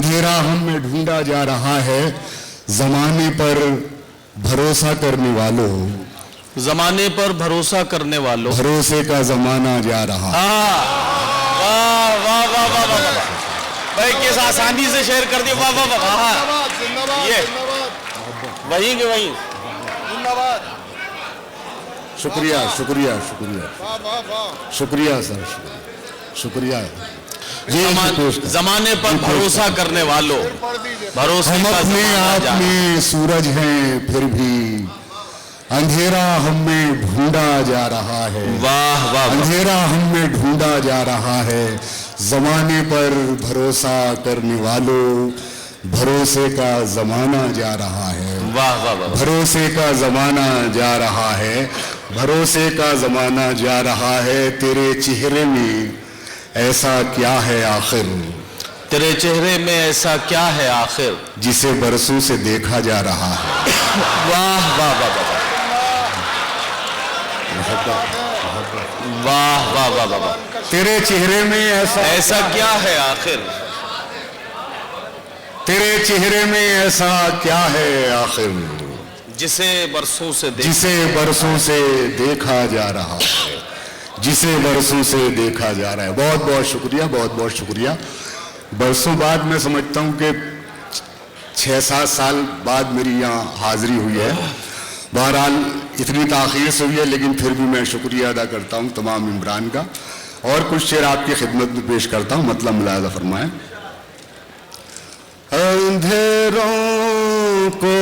اندھیرا ہم میں ڈھونڈا جا رہا ہے، زمانے پر بھروسہ کرنے والوں، زمانے پر بھروسہ کرنے والوں، بھروسے کا زمانہ جا رہا ہے۔ واہ واہ واہ واہ واہ واہ واہ، بھائی کس آسانی سے شیئر کر دیا، واہ واہ واہ واہ، یہ وہیں کے وہیں، شکریہ شکریہ شکریہ شکریہ سر، شکریہ۔ زمانے پر بھروسہ کرنے والوں، بھروسے ہم کا اپنے زمانہ آپ جا رہا ہے۔ میں سورج ہیں پھر بھی اندھیرا ہم میں ڈھونڈا جا رہا ہے، واہ واہ واہ، اندھیرا ہم میں ڈھونڈا جا رہا ہے، زمانے پر بھروسہ کرنے والوں، بھروسے کا زمانہ جا رہا ہے، واہ واہ واہ، بھروسے کا زمانہ جا رہا ہے، بھروسے کا زمانہ جا رہا ہے۔ تیرے چہرے میں ایسا کیا ہے آخر، تیرے چہرے میں ایسا کیا ہے آخر، جسے برسوں سے دیکھا جا رہا ہے۔ واہ واہ واہ واہ، واہ واہ واہ واہ، تیرے چہرے میں ایسا کیا ہے آخر، تیرے چہرے میں ایسا کیا ہے آخر، جسے برسوں سے جسے برسوں سے دیکھا جا رہا ہے، جسے برسوں سے دیکھا جا رہا ہے۔ بہت بہت شکریہ، بہت بہت شکریہ۔ برسوں بعد میں سمجھتا ہوں کہ 6-7 سال بعد میری یہاں حاضری ہوئی ہے، بہرحال اتنی تاخیر سے ہوئی ہے، لیکن پھر بھی میں شکریہ ادا کرتا ہوں تمام ممبران کا، اور کچھ شعر آپ کی خدمت میں پیش کرتا ہوں، مطلب ملاحظہ فرمائیں۔ اندھیروں کو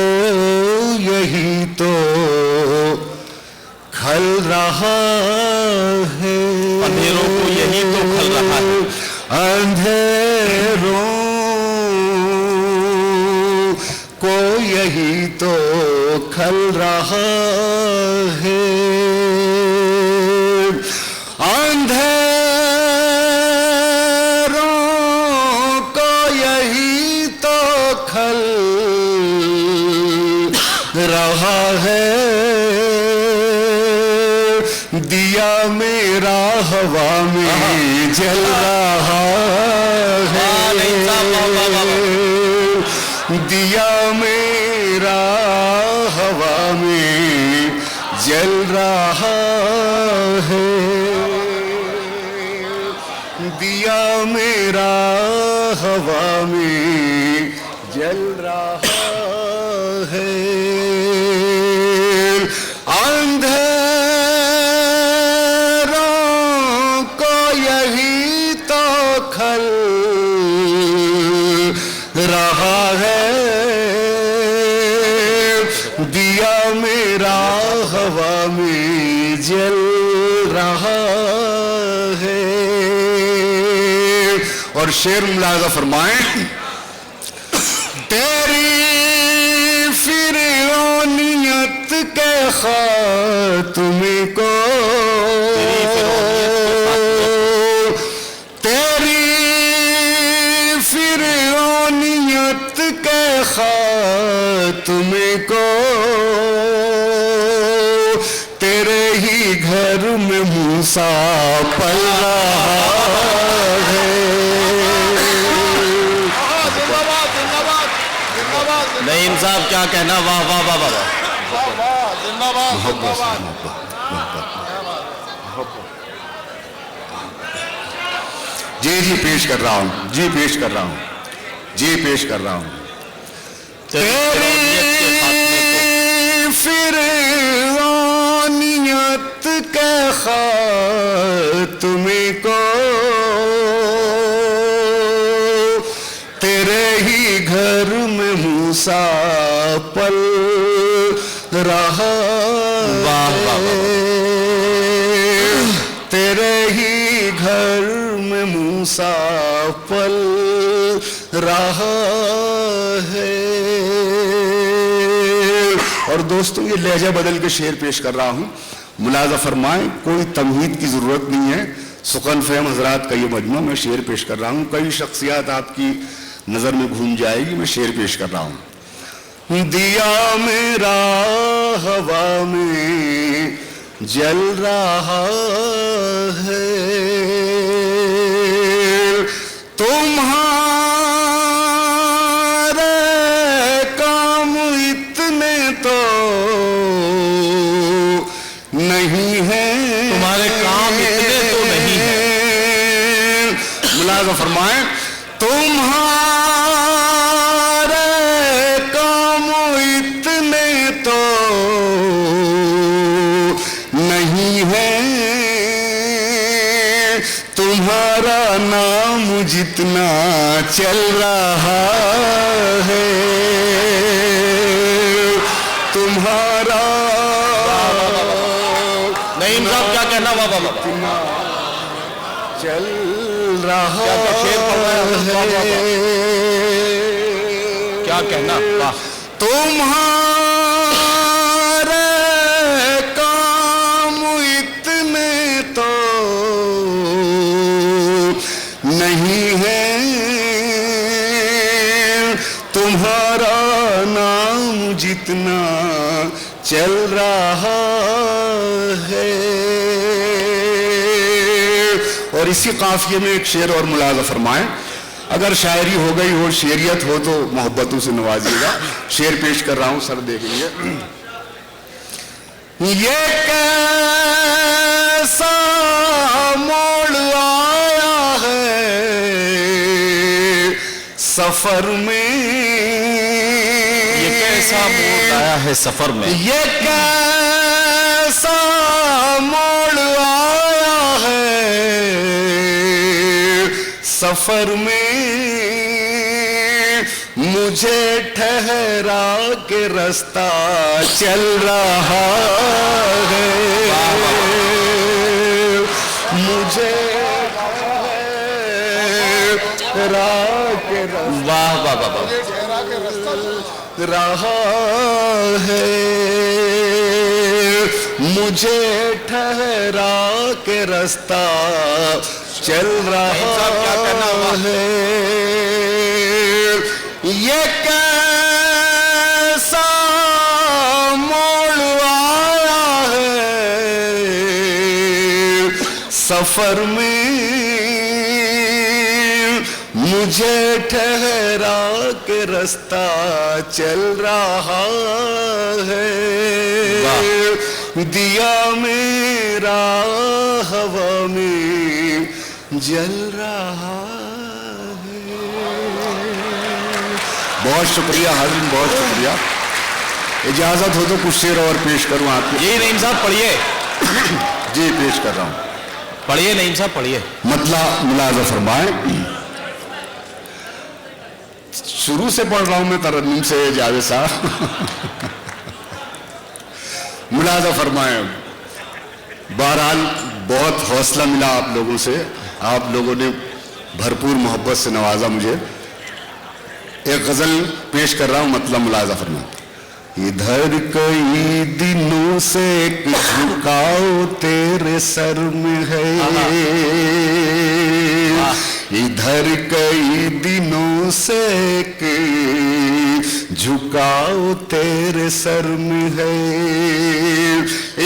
یہی تو کھل رہا ہے، اندھیروں کو یہی تو کھل رہا ہے، اندھیروں کو یہی تو کھل رہا ہے، اندھیروں کو یہی تو کھل رہا ہے، دیا میرا ہوا میں جل رہا ہے، دیا میرا ہوا میں جل رہا ہے، دیا میرا ہوا میں جل رہا ہے، کھل رہا ہے، دیا میرا ہوا میں جل رہا ہے۔ اور شعر ملاحظہ فرمائیں، تیری فرعونیت کے خاتمے کو، فرعونیت کے خاتمے کو، تیرے ہی گھر میں موسیٰ پل رہا ہے۔ نعیم صاحب کیا کہنا، واہ واہ واہ واہ، جی جی پیش کر رہا ہوں، جی پیش کر رہا ہوں، جی پیش کر رہا ہوں۔ تیری فرعونیت کے خاتمے کو، تیرے ہی گھر میں موسیٰ پل رہا ہے، تیرے ہی گھر میں موسیٰ پل رہا ہے۔ اور دوستوں یہ لہجہ بدل کے شعر پیش کر رہا ہوں، ملاحظہ فرمائیں، کوئی تمہید کی ضرورت نہیں ہے، سخن فہم حضرات کا یہ مجموعہ، میں شعر پیش کر رہا ہوں، کئی شخصیات آپ کی نظر میں گھوم جائے گی، میں شعر پیش کر رہا ہوں۔ دیا میرا ہوا میں جل رہا ہے، تمہارے ملاحظہ فرمائیں، تمہارے کام اتنے تو نہیں ہے، تمہارا نام جتنا چل رہا ہے، تمہارا نعیم صاحب کیا کہنا؟ واہ واہ واہ، چل رہا ہے، کیا کہنا؟ واہ، تمہارے کام اتنے تو نہیں ہے، تمہارا نام جتنا چل رہا ہے۔ اور اسی قافیے میں ایک شعر اور ملاحظہ فرمائیں، اگر شاعری ہو گئی ہو، شعریت ہو تو محبتوں سے نوازیے گا۔ شعر پیش کر رہا ہوں، سر دیکھ لیجیے۔ یہ کیسا موڑ آیا ہے سفر میں، یہ کیسا موڑ آیا ہے سفر میں، یہ کیسا موڑ آیا ہے سفر میں، مجھے ٹھہرا کے رستہ چل رہا ہے، مجھے ٹھہرا کے واہ واہ واہ واہ، رہا ہے، مجھے ٹھہرا کے رستہ چل رہا ہے، یہ کیسا موڑ آیا ہے سفر میں، مجھے ٹھہرا کے رستہ چل رہا ہے، دیا میرا ہوا میں جل رہا ہے۔ بہت شکریہ حاضرین، بہت شکریہ۔ اجازت ہو تو کچھ شعر اور پیش کروں آپ کو؟ جی نعیم صاحب پڑھیے، جی پیش کر رہا ہوں، پڑھیے نعیم صاحب پڑھیے۔ مطلع ملاحظہ فرمائیں، شروع سے پڑھ رہا ہوں میں ترنم سے جاوید صاحب۔ ملاحظہ فرمائیں، بہرحال بہت حوصلہ ملا آپ لوگوں سے، آپ لوگوں نے بھرپور محبت سے نوازا مجھے۔ ایک غزل پیش کر رہا ہوں، مطلب ملاحظہ فرمائیں۔ ادھر کئی دنوں سے ایک جھکاؤ تیرے سر میں ہے، ادھر کئی دنوں سے ایک جھکاؤ تیرے سر میں ہے،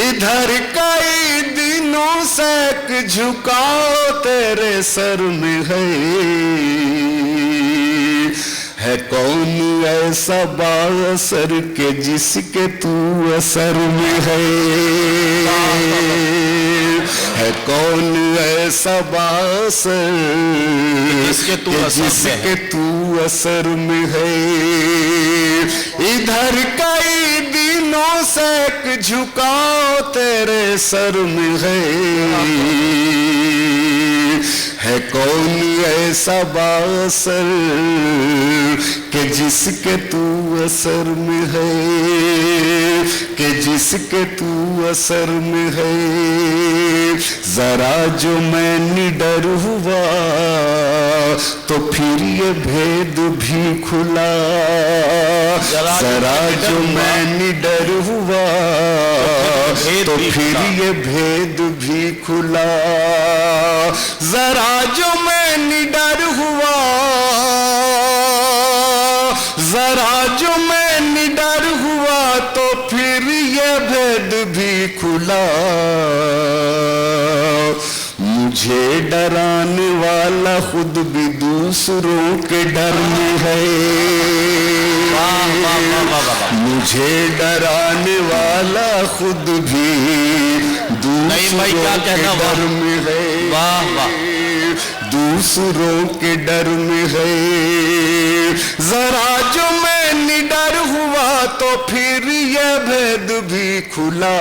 ادھر کئی دنوں سے ایک جھکاؤ تیرے سر میں ہے کون ایسا بااثر کہ جس کے تو اثر میں ہے کون ایسا بااثر کہ جس کے تو اثر میں ہے، ادھر کئی دنوں سے ایک جھکاؤ تیرے سر میں ہے کون ایسا بااثر کہ جس کے تو اثر میں ہے، کہ جس کے تو اثر میں ہے، ذرا جو میں نڈر ہوا تو پھر یہ بھید بھی کھلا، ذرا جو میں نڈر ہوا تو پھر یہ بھید بھی کھلا، ذرا جو میں نڈر ہوا، ذرا جو میں نڈر ہوا تو پھر یہ بھید بھی کھلا، مجھے ڈرانے والا خود بھی دوسروں کے ڈر میں ہے، مجھے ڈرانے والا خود بھی دوسروں کے ڈر میں ہے، دوسروں کے ڈر میں ہے، ذرا جو میں نڈر ہوا تو پھر یہ بھید بھی کھلا،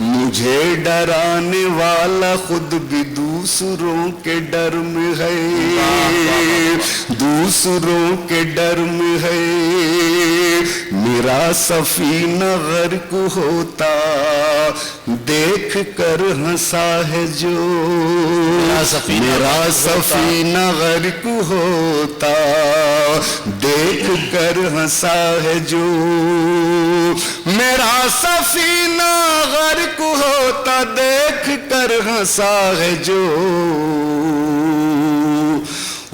مجھے ڈرانے والا خود بھی دوسروں کے ڈر میں ہے، دوسروں کے ڈر میں ہے، میرا سفینہ غرق ہوتا دیکھ کر ہنسا ہے جو، میرا سفینہ غرق ہوتا دیکھ کر ہنسا ہے جو، میرا سفینہ غرق ہوتا دیکھ کر ہنسا ہے جو،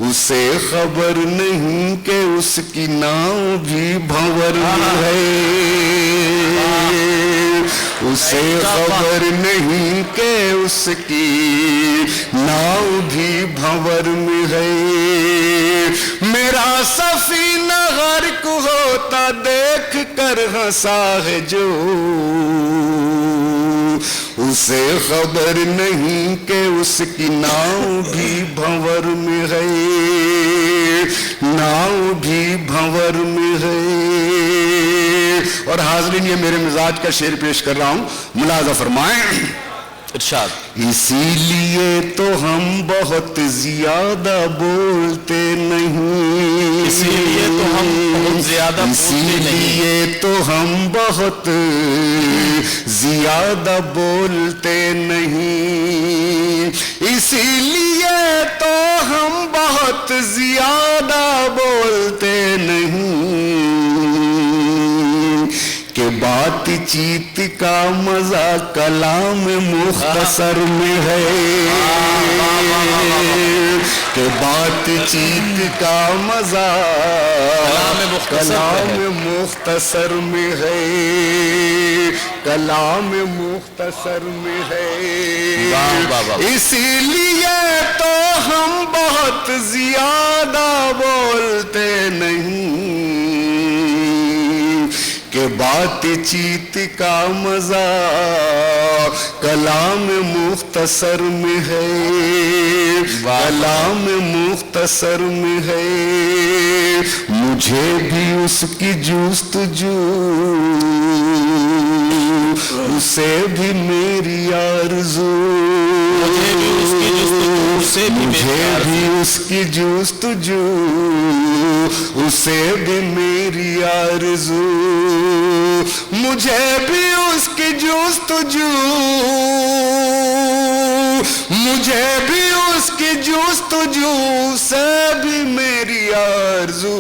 اسے خبر نہیں کہ اس کی ناؤ بھی بھنور میں ہے، اسے خبر نہیں کہ اس کی ناؤ بھی بھنور میں ہے، میرا سفینہ غرق ہوتا دیکھ کر ہنسا ہے جو، اسے خبر نہیں کہ اس کی ناؤ بھی بھنور میں ہے، ناؤ بھی بھنور میں ہے۔ اور حاضرین یہ میرے مزاج کا شعر پیش کر رہا ہوں، ملاحظہ فرمائیں۔ ارشاد۔ اسی لیے تو ہم بہت زیادہ بولتے نہیں، اسی لیے تو ہم بہت زیادہ اسی بولتے نہیں، لیے تو ہم بہت زیادہ بولتے نہیں، اسی لیے تو ہم بہت زیادہ بولتے نہیں، کہ بات چیت کا مزہ کلام مختصر میں ہے، کہ بات چیت کا مزہ کلام مختصر میں ہے، کلام مختصر میں ہے، اسی لیے تو ہم بہت زیادہ بولتے نہیں، کہ بات چیت کا مزہ کلام مختصر میں ہے، کلام مختصر میں ہے، مجھے بھی اس کی جستجو، اسے بھی میری آرزو، مجھے بھی اس کی جستجو، اسے بھی میری آرزو، مجھے بھی اس کی جستجو، مجھے بھی اس کی جستجو سے بھی میری آرزو،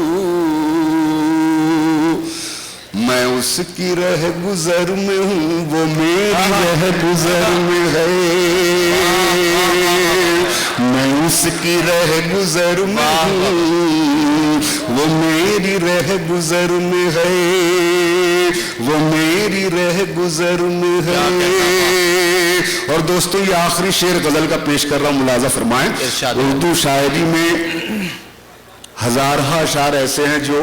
میں اس کی رہ گزر میں ہوں وہ میری رہ گزر میں ہے، میں اس کی رہ گزر میں ہوں وہ میری رہ گزر میں ہے، وہ میری رہ گزر میں ہے۔ اور دوستو یہ آخری شعر غزل کا پیش کر رہا ہوں، ملاحظہ فرمائیں۔ اردو شاعری میں ہزارہا اشعار ایسے ہیں جو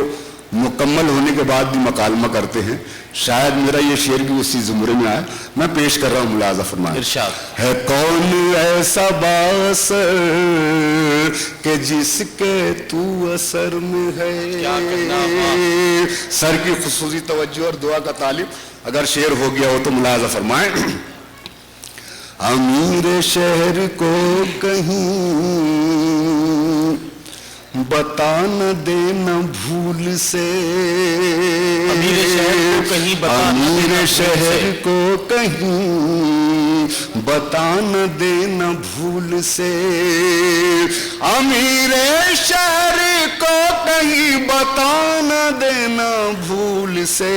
مکمل ہونے کے بعد بھی مکالمہ کرتے ہیں، شاید میرا یہ شعر بھی اسی زمرے میں آئے، میں پیش کر رہا ہوں، ملاحظہ فرمائیں۔ ارشاد۔ ہے کون ایسا باثر کہ جس کے تو اثر میں ہے، سر کی خصوصی توجہ اور دعا کا طالب اگر شعر ہو گیا ہو تو ملاحظہ فرمائیں۔ امیر شہر کو کہیں بتا نہ دینا بھول سے، امیر شہر کو کہیں بتا نہ دینا بھول سے، امیر شہر کو کہیں بتا نہ دینا بھول سے،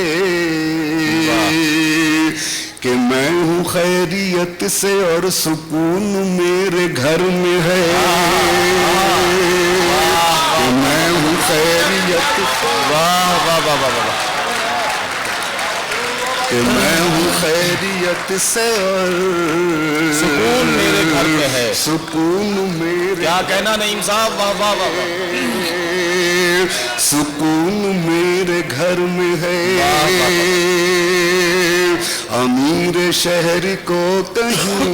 کہ میں ہوں خیریت سے اور سکون میرے گھر میں ہے، کہ میں ہوں خیریت، واہ واہ واہ واہ، کہ میں ہوں خیریت سے اور سکون میرے گھر میں ہے، سکون میرے، کیا کہنا نعیم صاحب، واہ واہ واہ، سکون میرے گھر میں ہے، امیر شہر کو کہیں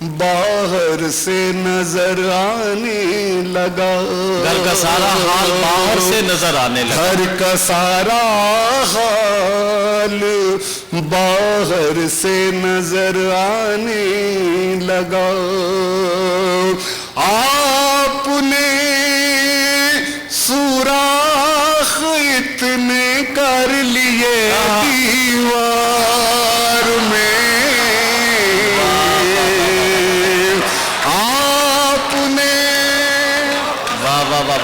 باہر سے نظر آنے لگا، گھر کا سارا حال باہر سے نظر آنے لگا، گھر کا سارا حال باہر سے نظر آنے لگا، آپ نے سوراخ اتنے کر لیے دیوار میں، آپ نے واہ واہ واہ واہ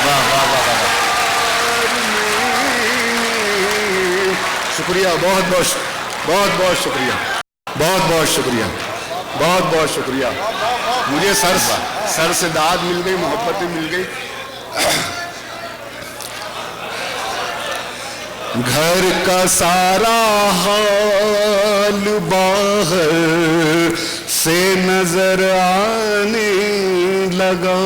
واہ واہ واہ واہ۔ شکریہ، بہت بہت بہت بہت شکریہ، بہت بہت شکریہ، بہت بہت شکریہ۔ مجھے سر سے داد مل گئی، محبتیں مل گئی۔ گھر کا سارا حال باہر سے نظر آنے لگا،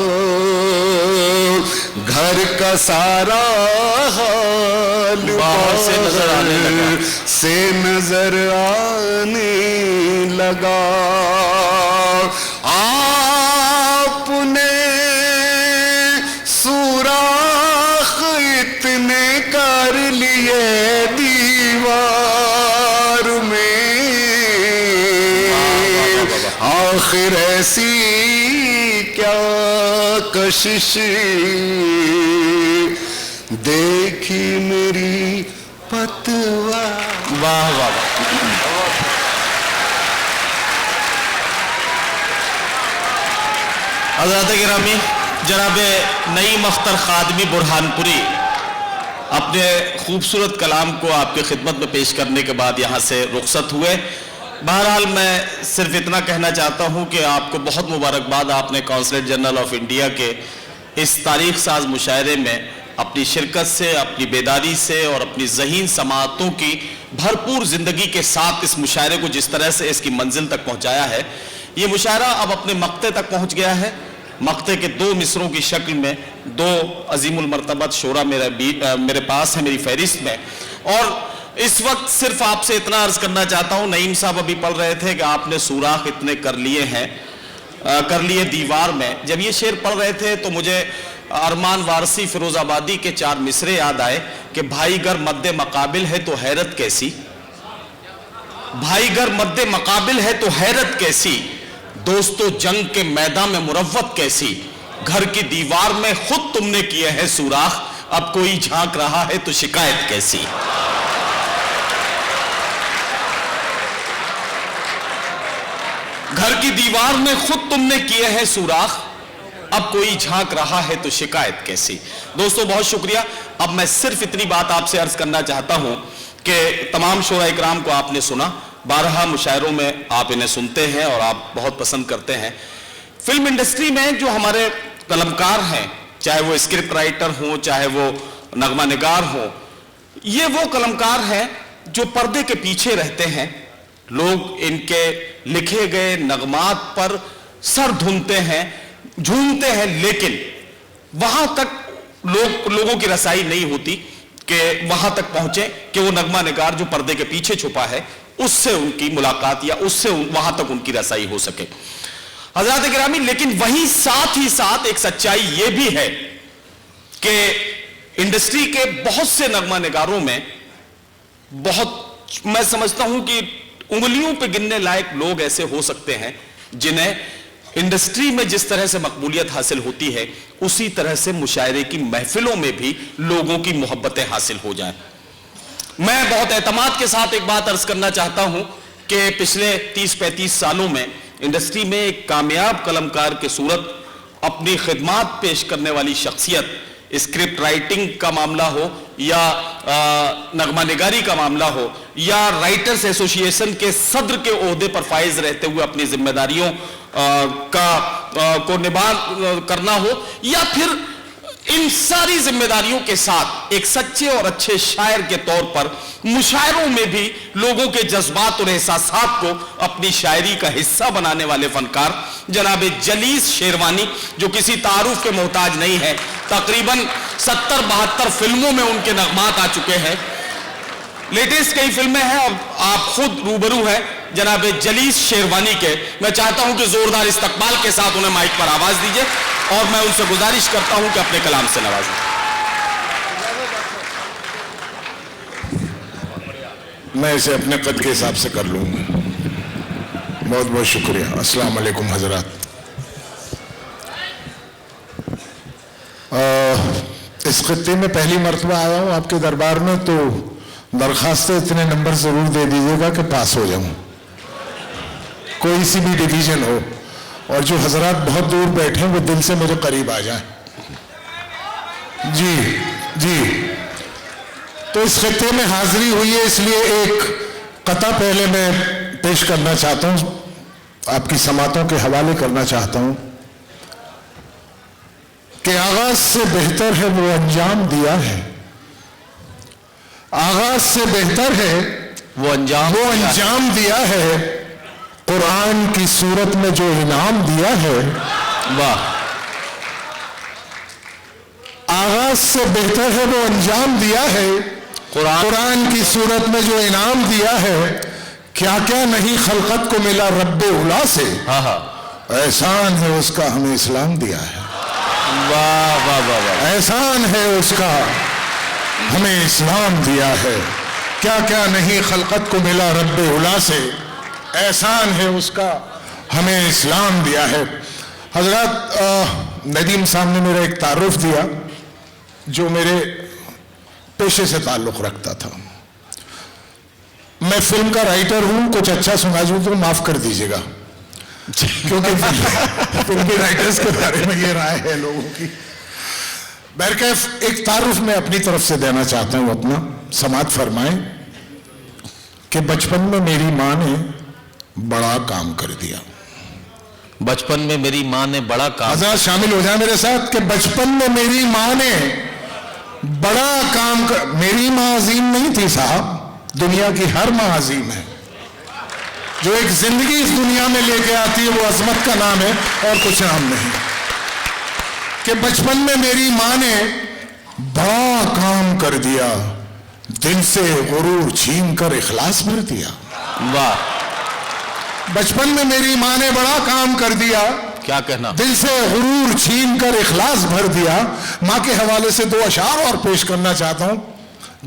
گھر کا سارا حال باہر سے نظر آنے لگا، سے نظر آنے لگا، آپ نے سوراخ اتنے کر لیے دیوار میں، آخر ایسی کیا کشش دیکھی میری پتوا۔ واہ واہ واہ۔ حضرات گرامی، جناب نعیم اختر خادمی برہان پوری اپنے خوبصورت کلام کو آپ کی خدمت میں پیش کرنے کے بعد یہاں سے رخصت ہوئے۔ بہرحال میں صرف اتنا کہنا چاہتا ہوں کہ آپ کو بہت مبارکباد، آپ نے قونصلیٹ جنرل آف انڈیا کے اس تاریخ ساز مشاعرے میں اپنی شرکت سے، اپنی بیداری سے اور اپنی ذہین سماعتوں کی بھرپور زندگی کے ساتھ اس مشاعرے کو جس طرح سے اس کی منزل تک پہنچایا ہے۔ یہ مشاعرہ اب اپنے مقطع تک پہنچ گیا ہے۔ مقطع کے 2 مصروں کی شکل میں 2 عظیم المرتبت شعرا میرے پاس ہے میری فہرست میں، اور اس وقت صرف آپ سے اتنا عرض کرنا چاہتا ہوں، نعیم صاحب ابھی پڑھ رہے تھے کہ آپ نے سوراخ اتنے کر لیے دیوار میں۔ جب یہ شعر پڑھ رہے تھے تو مجھے ارمان وارسی فیروز آبادی کے 4 مصرے یاد آئے کہ بھائی گر مد مقابل ہے تو حیرت کیسی، بھائی گر مد مقابل ہے تو حیرت کیسی، دوستو جنگ کے میدان میں مروت کیسی، گھر کی دیوار میں خود تم نے کیے ہے سوراخ، اب کوئی جھانک رہا ہے تو شکایت کیسی۔ گھر کی دیوار میں خود تم نے کیے ہیں سوراخ، اب کوئی جھانک رہا ہے تو شکایت کیسی۔ دوستو بہت شکریہ۔ اب میں صرف اتنی بات آپ سے عرض کرنا چاہتا ہوں کہ تمام شعراء اکرام کو آپ نے سنا، 12 مشاعروں میں آپ انہیں سنتے ہیں اور آپ بہت پسند کرتے ہیں۔ فلم انڈسٹری میں جو ہمارے قلمکار ہیں، چاہے وہ اسکرپٹ رائٹر ہوں، چاہے وہ نغمہ نگار ہوں، یہ وہ قلمکار ہیں جو پردے کے پیچھے رہتے ہیں۔ لوگ ان کے لکھے گئے نغمات پر سر دھنتے ہیں، جھومتے ہیں، لیکن وہاں تک لوگوں کی رسائی نہیں ہوتی کہ وہاں تک پہنچے کہ وہ نغمہ نگار جو پردے کے پیچھے چھپا ہے اس سے ان کی ملاقات یا اس سے وہاں تک ان کی رسائی ہو سکے۔ حضرات گرامی، لیکن وہیں ساتھ ہی ساتھ ایک سچائی یہ بھی ہے کہ انڈسٹری کے بہت سے نغمہ نگاروں میں میں سمجھتا ہوں کہ انگلیوں پہ گننے لائق لوگ ایسے ہو سکتے ہیں جنہیں انڈسٹری میں جس طرح سے مقبولیت حاصل ہوتی ہے اسی طرح سے مشاعرے کی محفلوں میں بھی لوگوں کی محبتیں حاصل ہو جائیں۔ میں بہت اعتماد کے ساتھ ایک بات عرض کرنا چاہتا ہوں کہ پچھلے 30-35 سالوں میں انڈسٹری میں ایک کامیاب قلمکار کے صورت اپنی خدمات پیش کرنے والی شخصیت، اسکرپٹ رائٹنگ کا معاملہ ہو یا نغمہ نگاری کا معاملہ ہو یا رائٹرز ایسوسی ایشن کے صدر کے عہدے پر فائز رہتے ہوئے اپنی ذمہ داریوں کو نبھا کرنا ہو، یا پھر ان ساری ذمہ داریوں کے ساتھ ایک سچے اور اچھے شاعر کے طور پر مشاعروں میں بھی لوگوں کے جذبات اور احساسات کو اپنی شاعری کا حصہ بنانے والے فنکار جناب جلیس شیروانی، جو کسی تعارف کے محتاج نہیں ہے، تقریباً 70-72 فلموں میں ان کے نغمات آ چکے ہیں، لیٹسٹ کئی فلمیں ہیں، اب آپ خود روبرو ہیں جناب جلیس شیروانی کے. میں چاہتا ہوں کہ زوردار استقبال کے ساتھ انہیں مائک پر آواز دیجیے اور میں ان سے گزارش کرتا ہوں کہ اپنے کلام سے نوازیں. میں اسے اپنے قد کے حساب سے کر لوں گا. بہت بہت شکریہ. السلام علیکم حضرات. اس خطے میں پہلی مرتبہ آیا ہوں آپ کے دربار میں، تو درخواست اتنے نمبر ضرور دے دیجیے گا کہ پاس ہو جاؤں، کوئی سی بھی ڈویژن ہو، اور جو حضرات بہت دور بیٹھے ہیں وہ دل سے میرے قریب آ جائیں. جی تو اس خطے میں حاضری ہوئی ہے، اس لیے ایک قطعہ پہلے میں پیش کرنا چاہتا ہوں، آپ کی سماعتوں کے حوالے کرنا چاہتا ہوں کہ آغاز سے بہتر ہے وہ انجام دیا ہے. آغاز سے بہتر ہے وہ انجام دیا ہے. قرآن کی صورت میں جو انعام دیا ہے. واہ. آغاز سے بہتر ہے وہ انجام دیا ہے. قرآن کی صورت میں جو انعام دیا ہے. کیا کیا نہیں خلقت کو ملا رب اولا سے. احسان ہے اس کا ہمیں اسلام دیا ہے. واہ واہ واہ واہ. احسان ہے اس کا ہمیں اسلام دیا ہے. کیا کیا نہیں خلقت کو ملا رب اولا سے. احسان ہے اس کا ہمیں اسلام دیا ہے. حضرات ندیم صاحب نے میرا ایک تعارف دیا جو میرے پیشے سے تعلق رکھتا تھا. میں فلم کا رائٹر ہوں، کچھ اچھا سنا دوں تو معاف کر دیجیے گا، کیونکہ فلمی رائٹرز کے بارے میں یہ رائے ہے لوگوں کی. بہرکیف ایک تعارف میں اپنی طرف سے دینا چاہتا ہوں اپنا. سماعت فرمائیں کہ بچپن میں میری ماں نے بڑا کام کر دیا. بچپن میں میری ماں نے بڑا کام. حضرات شامل ہو جائیں میرے ساتھ کہ بچپن میں میری ماں نے بڑا کام کر. میری ماں عظیم نہیں تھی صاحب، دنیا کی ہر ماں عظیم ہے. جو ایک زندگی اس دنیا میں لے کے آتی ہے وہ عظمت کا نام ہے اور کچھ نام نہیں. کہ بچپن میں میری ماں نے بڑا کام کر دیا، دل سے غرور چھین کر اخلاص بھر دیا. واہ. بچپن میں میری ماں نے بڑا کام کر دیا، کیا کہنا، دل سے غرور چھین کر اخلاص بھر دیا. ماں کے حوالے سے 2 اشعار اور پیش کرنا چاہتا ہوں.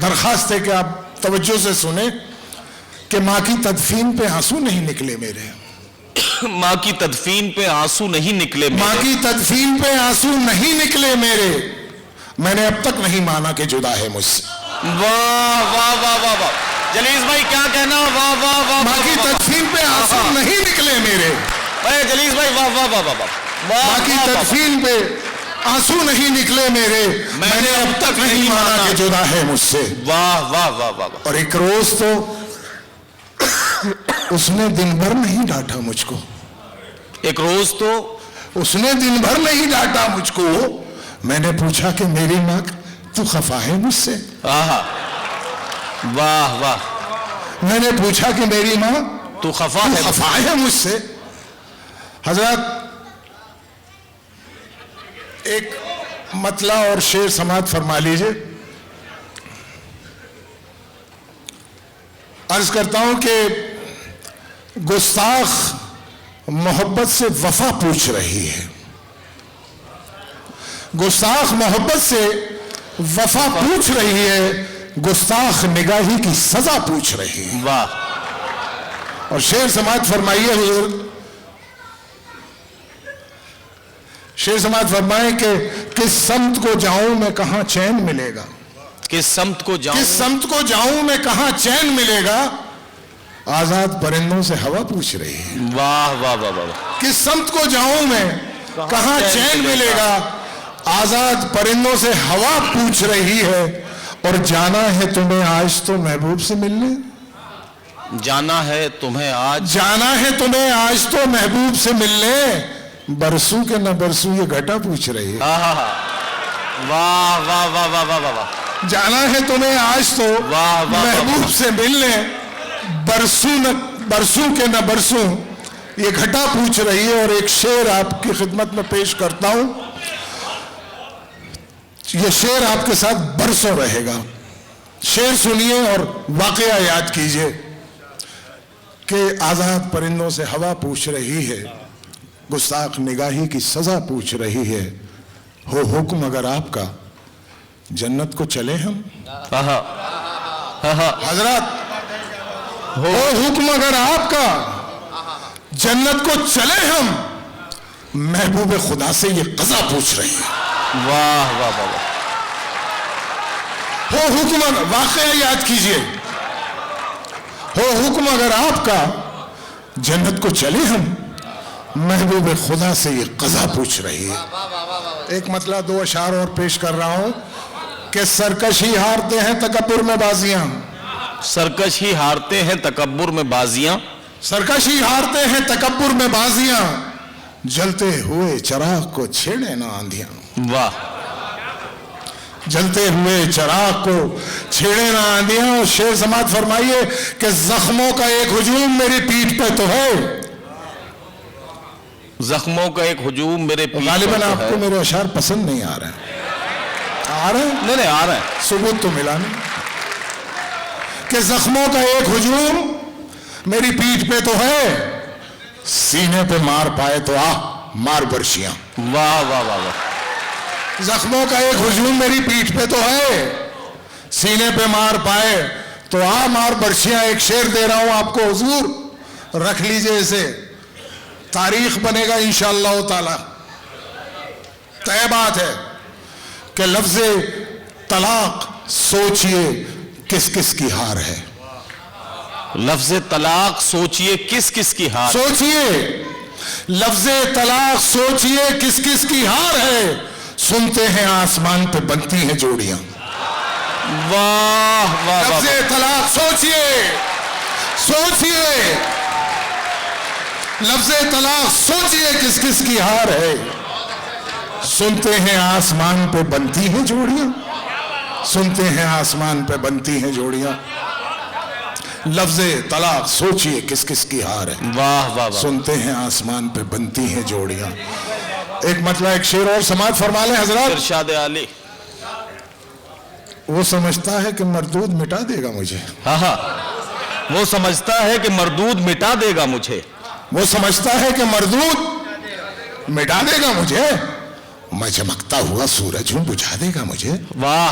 درخواست ہے کہ آپ توجہ سے سنیں کہ ماں کی تدفین پہ آنسو نہیں نکلے میرے. ماں کی تدفین پہ آنسو نہیں نکلے میرے. ماں کی تدفین پہ آنسو نہیں نکلے میرے. میں نے اب تک نہیں مانا کہ جدا ہے مجھ سے. واہ واہ واہ واہ واہ. جلیس بھائی کیا کہنا. واہ واہ واہ. ماں کی تدفین پہ آنسو نہیں نکلے میرے. جلیس بھائی واہ واہ واہ واہ. ماں کی تدفین پہ آنسو نہیں نکلے میرے. میں نے اب تک نہیں مانا کہ جدا ہے مجھ سے. واہ واہ واہ واہ. اور ایک روز تو اس نے دن بھر نہیں ڈانٹا مجھ کو. ایک روز تو اس نے دن بھر نہیں ڈانٹا مجھ کو. میں نے پوچھا کہ میری ماں تو خفا ہے مجھ سے. واہ واہ. میں نے پوچھا کہ میری ماں تو خفا ہے مجھ سے. حضرات ایک مطلع اور شعر سماعت فرما لیجئے. عرض کرتا ہوں کہ گستاخ محبت سے وفا پوچھ رہی ہے. گستاخ محبت سے وفا پوچھ رہی ہے. گستاخ نگاہی کی سزا پوچھ رہی ہے. واہ. اور شعر سماعت فرمائیے حضور. شعر سماعت فرمائیں کہ کس سمت کو جاؤں میں کہاں چین ملے گا. کس سمت کو جاؤں. کس سمت کو جاؤں میں کہاں چین ملے گا. آزاد پرندوں سے ہوا پوچھ رہی ہے. واہ واہ واہ واہ. کس سمت کو جاؤں میں کہاں چین ملے گا. آزاد پرندوں سے ہوا پوچھ رہی ہے. اور جانا ہے تمہیں آج تو محبوب سے ملنے. جانا ہے تمہیں آج. جانا ہے تمہیں آج تو محبوب سے ملنے. برسوں کے نہ برسوں یہ گھٹا پوچھ رہی ہے. واہ واہ واہ واہ واہ واہ. جانا ہے تمہیں آج تو محبوب سے ملنے. برسوں کے نہ برسوں یہ گھٹا پوچھ رہی ہے. اور ایک شعر آپ کی خدمت میں پیش کرتا ہوں. یہ شعر آپ کے ساتھ برسوں رہے گا. شعر سنیے اور واقعہ یاد کیجئے کہ آزاد پرندوں سے ہوا پوچھ رہی ہے، گستاخ نگاہی کی سزا پوچھ رہی ہے، ہو حکم اگر آپ کا جنت کو چلے ہم۔ حضرات ہو حکم اگر آپ کا جنت کو چلے ہم، محبوب خدا سے یہ قضا پوچھ رہی ہے۔ واہ واہ واہ، ہو حکم اگر، واقعہ یاد کیجئے، ہو حکم اگر آپ کا جنت کو چلے ہم، محبوب خدا سے یہ قضا پوچھ رہی ہے۔ ایک مطلع 2 اشعار اور پیش کر رہا ہوں کہ سرکش ہی ہارتے ہیں تکبر میں بازیاں، سرکش ہی ہارتے ہیں تکبر میں بازیاں، سرکش ہی ہارتے ہیں تکبر میں بازیاں، جلتے ہوئے چراغ کو چھیڑے نہ آندھیاں۔ واہ، جلتے ہوئے چراغ کو چھیڑے نہ آندھیاں۔ اور شعر سماعت فرمائیے کہ زخموں کا ایک ہجوم میری پیٹھ پہ تو ہے، زخموں کا ایک ہجوم میرے پیٹھ غالباً پر تو آپ ہے۔ کو میرے اشعار پسند نہیں آ رہے ہیں، آ رہے ہیں؟ نہیں آ رہا ہے۔ ثبوت تو ملا نہیں کہ زخموں کا ایک ہجوم میری پیٹھ پہ تو ہے، سینے پہ مار پائے تو مار برشیاں۔ واہ واہ واہ واہ، زخموں کا ایک ہجوم میری پیٹھ پہ تو ہے، سینے پہ مار پائے تو مار برشیاں۔ ایک شعر دے رہا ہوں آپ کو حضور، رکھ لیجئے اسے، تاریخ بنے گا انشاءاللہ تعالی۔ طے بات ہے کہ لفظ طلاق سوچئے کس کس کی ہار ہے، لفظ طلاق سوچئے کس کس کی ہار، سوچئے لفظ طلاق سوچئے کس کس کی ہار ہے، سنتے ہیں آسمان پہ بنتی ہیں جوڑیاں۔ واہ واہ لفظ واہ، طلاق سوچئے، سوچئے لفظ طلاق سوچئے کس کس کی ہار ہے، سنتے ہیں آسمان پہ بنتی ہیں جوڑیاں، سنتے ہیں آسمان پہ بنتی ہیں جوڑیاں۔ لفظ طلاق سوچئے کس کس کی ہار ہے، واہ واہ واہ، سنتے ہیں آسمان پہ بنتی ہیں جوڑیاں۔ ایک مطلع ایک شعر اور سماعت فرما لیں حضرات۔ ارشاد عالی، وہ سمجھتا ہے کہ مردود مٹا دے گا مجھے، ہاں، وہ سمجھتا ہے کہ مردود مٹا دے گا مجھے، وہ سمجھتا ہے کہ مردود مٹا دے گا مجھے، میں چمکتا ہوا سورج ہوں بجھا دے گا مجھے، واہ،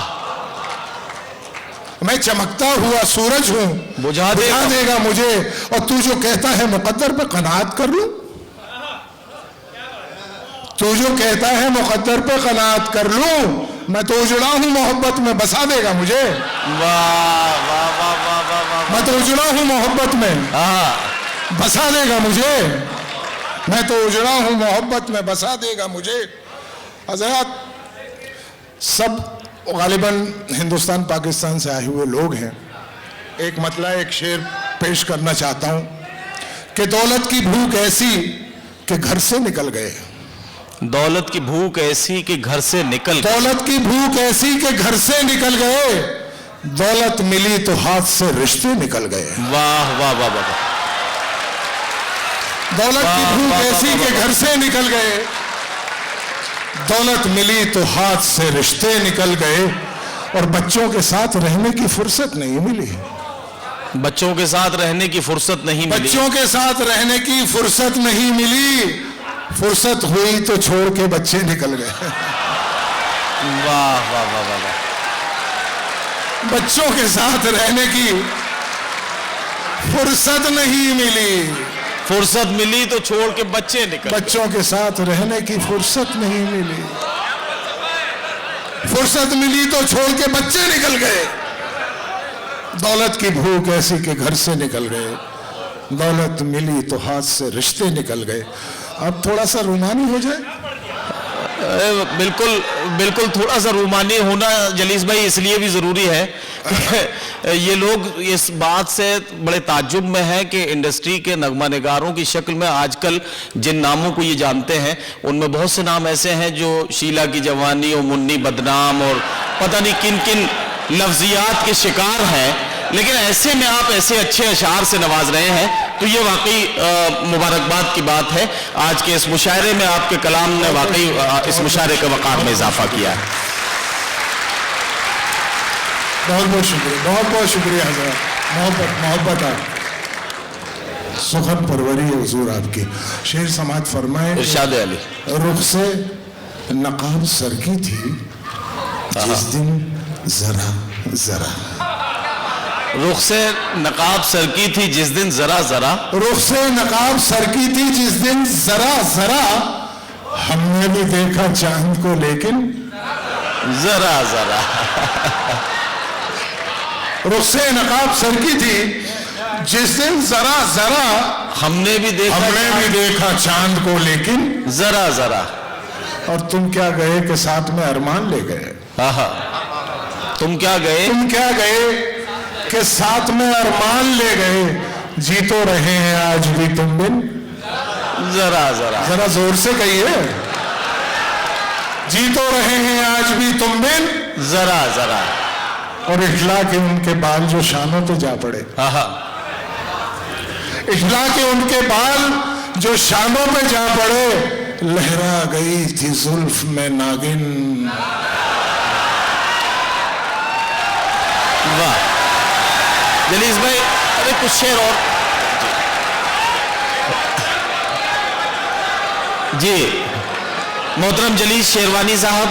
میں چمکتا ہوا سورج ہوں بجھا دے گا مجھے، اور تو جو کہتا ہے مقدر پہ قناعت کر لوں، تو جو کہتا ہے مقدر پہ قناعت کر لوں، میں تو اجڑا ہوں محبت میں بسا دے گا مجھے، واہ واہ واہ واہ واہ واہ، میں تو اجڑا ہوں محبت میں ہاں، بسا دے گا مجھے، میں تو اجڑا ہوں محبت میں بسا دے گا مجھے۔ حضرات سب غالباً ہندوستان پاکستان سے آئے ہوئے لوگ ہیں۔ ایک مطلع ایک شعر پیش کرنا چاہتا ہوں کہ دولت کی بھوک ایسی کہ گھر سے نکل گئے، دولت کی بھوک ایسی کہ گھر سے نکل گئی، دولت کی بھوک ایسی کہ گھر سے نکل گئے، دولت ملی تو ہاتھ سے رشتے نکل گئے، واہ واہ واہ واہ، دولت کی بھوک ایسی کہ گھر سے نکل گئے، دولت ملی تو ہاتھ سے رشتے نکل گئے، اور بچوں کے ساتھ رہنے کی فرصت نہیں ملی، بچوں کے ساتھ رہنے کی فرصت نہیں ملی، بچوں کے ساتھ رہنے کی فرصت نہیں ملی، فرصت ہوئی تو چھوڑ کے بچے نکل گئے، واہ واہ واہ واہ، بچوں کے ساتھ رہنے کی فرصت نہیں ملی، فرصت ملی تو چھوڑ کے بچے نکل گئے، بچوں کے ساتھ رہنے کی فرصت نہیں ملی، فرصت ملی تو چھوڑ کے بچے نکل گئے، دولت کی بھوک ایسی کہ گھر سے نکل گئے، دولت ملی تو ہاتھ سے رشتے نکل گئے۔ اب تھوڑا سا رومانی ہو جائے، بالکل بالکل، تھوڑا سا رومانی ہونا جلیس بھائی اس لیے بھی ضروری ہے کہ یہ لوگ اس بات سے بڑے تعجب میں ہیں کہ انڈسٹری کے نغمہ نگاروں کی شکل میں آج کل جن ناموں کو یہ جانتے ہیں ان میں بہت سے نام ایسے ہیں جو شیلا کی جوانی اور منی بدنام اور پتہ نہیں کن کن لفظیات کے شکار ہیں، لیکن ایسے میں آپ ایسے اچھے اشعار سے نواز رہے ہیں تو یہ واقعی مبارکباد کی بات ہے۔ آج کے اس مشاعرے میں آپ کے کلام نے واقعی اس مشاعرے کے وقار میں اضافہ کیا ہے۔ بہت بہت شکریہ، بہت بہت شکریہ حضرت، محبت آپ سخن پروری ہے حضور آپ کی. شعر سماعت فرمائے. ارشاد علی. رخ سے نقاب سر کی تھی جس دن ذرا ذرا. رخ سے نقاب سر کی تھی جس دن ذرا ذرا. رخ سے نقاب سر کی تھی جس دن ذرا ذرا. ہم نے بھی دیکھا چاند کو لیکن ذرا ذرا. رخ سے نقاب سر کی تھی جس دن ذرا ذرا. ہم نے بھی دیکھا چاند کو لیکن ذرا ذرا. اور تم کیا گئے کہ ساتھ میں ارمان لے گئے. تم کیا گئے کہ ساتھ میں ارمان لے گئے. جی تو رہے ہیں آج بھی تم بن ذرا ذرا. ذرا زور سے کہیے. جی تو رہے ہیں آج بھی تم بن ذرا ذرا. اور اٹھلا کے ان کے بال جو شانوں پہ جا پڑے. اٹھلا کے ان کے بال جو شانوں پہ جا پڑے. لہرا گئی تھی زلف میں ناگن. واہ جلیس بھائی، ارے کچھ شعر اور. جی محترم جلیس شیروانی صاحب.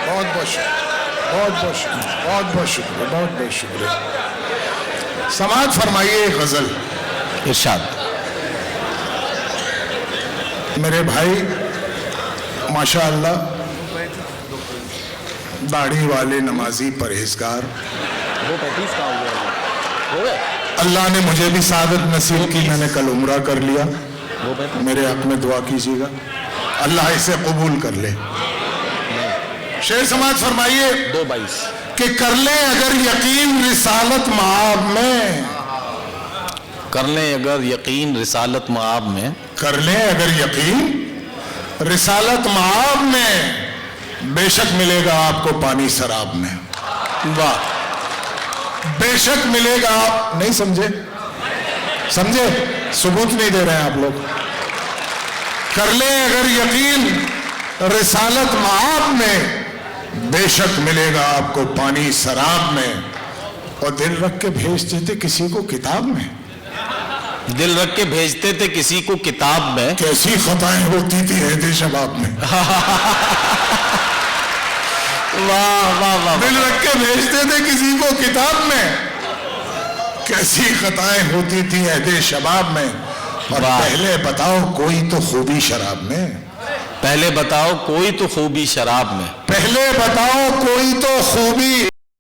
بہت بہت شکریہ، بہت بہت شکریہ، بہت بہت شکریہ، بہت بہت شکریہ. سماعت فرمائیے ایک غزل. ارشاد. میرے بھائی ماشاءاللہ داڑھی والے نمازی پرہیزگار، اللہ نے مجھے بھی سعادت نصیب کی. میں نے کل عمرہ کر لیا. میرے حق میں دعا کیجیے گا اللہ اسے قبول کر لے. شعر سماعت فرمائیے. 2:22 کہ کر لیں اگر یقین رسالت معاب میں. کر لیں اگر یقین رسالت معاب میں. کر لیں اگر یقین رسالت معاب میں. بے شک ملے گا آپ کو پانی سراب میں. واہ. بے شک ملے گا. آپ نہیں سمجھے؟ ثبوت نہیں دے رہے ہیں آپ لوگ. کر لیں اگر یقین رسالت معاب میں. بے شک ملے گا آپ کو پانی سراب میں. اور دل رکھ کے بھیجتے تھے کسی کو کتاب میں. دل رکھ کے بھیجتے تھے کسی کو کتاب میں. کیسی خطائیں ہوتی تھی عہد شباب میں. واہ واہ واہ. دل رکھ کے بھیجتے تھے کسی کو کتاب میں. کیسی خطائیں ہوتی تھی عہد شباب میں. اور پہلے بتاؤ کوئی تو خوبی شراب میں. پہلے بتاؤ کوئی تو خوبی شراب میں. پہلے بتاؤ کوئی تو خوبی